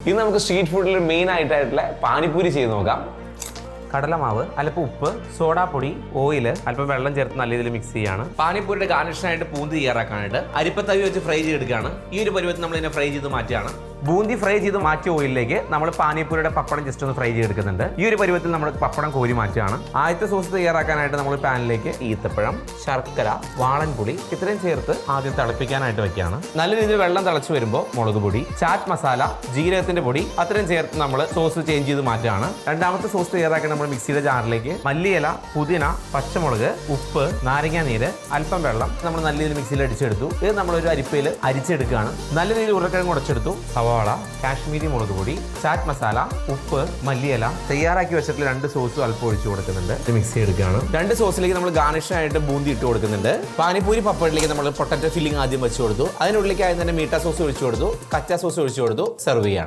ഇന്ന് നമുക്ക് സ്ട്രീറ്റ് ഫുഡിൽ മെയിൻ ആയിട്ടുള്ള പാനിപ്പൂരി ചെയ്ത് നോക്കാം. കടലമാവ്, അല്പം ഉപ്പ്, സോഡാപ്പൊടി, ഓയിൽ, അല്പം വെള്ളം ചേർത്ത് നല്ല രീതിയിൽ മിക്സ് ചെയ്യാണ്. പാനിപ്പൂരിയുടെ ഗാർണിഷിനായിട്ട് പൂന്തി തയ്യാറാക്കാനായിട്ട് അരിപ്പത്തവി വെച്ച് ഫ്രൈ ചെയ്തെടുക്കുകയാണ്. ഈ ഒരു പരുവത്തിൽ നമ്മൾ ഇതിനെ ഫ്രൈ ചെയ്ത് മാറ്റിയാണ്. ബൂന്തി ഫ്രൈ ചെയ്ത് മാറ്റിയ ഓയിലിലേക്ക് നമ്മൾ പാനിപ്പൂരിയുടെ പപ്പടം ജസ്റ്റ് ഒന്ന് ഫ്രൈ ചെയ്തെടുക്കുന്നുണ്ട്. ഈ ഒരു പരുവത്തിൽ നമ്മൾ പപ്പടം കോരി മാറ്റുകയാണ്. ആദ്യത്തെ സോസ് തയ്യാറാക്കാനായിട്ട് നമ്മൾ പാനിലേക്ക് ഈത്തപ്പഴം, ശർക്കര, വാളൻപുളി ഇത്രയും ചേർത്ത് ആദ്യം തിളപ്പിക്കാനായിട്ട് വെക്കുകയാണ്. നല്ല രീതിയിൽ വെള്ളം തിളച്ച് വരുമ്പോൾ മുളക് പൊടി, ചാറ്റ് മസാല, ജീരകത്തിന്റെ പൊടി അത്രയും ചേർത്ത് നമ്മൾ സോസ് ചേഞ്ച് ചെയ്ത് മാറ്റുകയാണ്. രണ്ടാമത്തെ സോസ് തയ്യാറാക്കാൻ നമ്മൾ മിക്സിയുടെ ജാറിലേക്ക് മല്ലിയില, പുതിന, പച്ചമുളക്, ഉപ്പ്, നാരങ്ങ നീര്, അല്പം വെള്ളം നമ്മൾ നല്ല രീതിയിൽ മിക്സിയിൽ അടിച്ചെടുത്തു. ഇത് നമ്മളൊരു അരിപ്പയിൽ അരിച്ചെടുക്കുകയാണ്. നല്ല രീതിയിൽ ഉരുളക്കിഴങ്ങ് ഉടച്ചെടുത്തു. സവാള, കാശ്മീരി മുളക് പൊടി, ചാറ്റ് മസാല, ഉപ്പ്, മല്ലിയില, തയ്യാറാക്കി വെച്ചിട്ടുള്ള 2 സോസും അല്പം ഒഴിച്ചു കൊടുക്കുന്നുണ്ട്. മിക്സ് ചെയ്തെടുക്കുകയാണ്. 2 സോസിലേക്ക് നമ്മൾ ഗാർണിഷായിട്ട് ബൂന്തി ഇട്ട് കൊടുക്കുന്നുണ്ട്. പാനിപ്പൂരി പപ്പടിലേക്ക് നമ്മൾ പൊട്ടറ്റോ ഫില്ലിംഗ് ആദ്യം വെച്ച് കൊടുത്തു. അതിനുള്ളിലേക്ക് ആദ്യം തന്നെ മീറ്റ സോസ് ഒഴിച്ചു കൊടുത്തു, കച്ച സോസ് ഒഴിച്ചു കൊടുത്തു. സെർവ് ചെയ്യാണ്.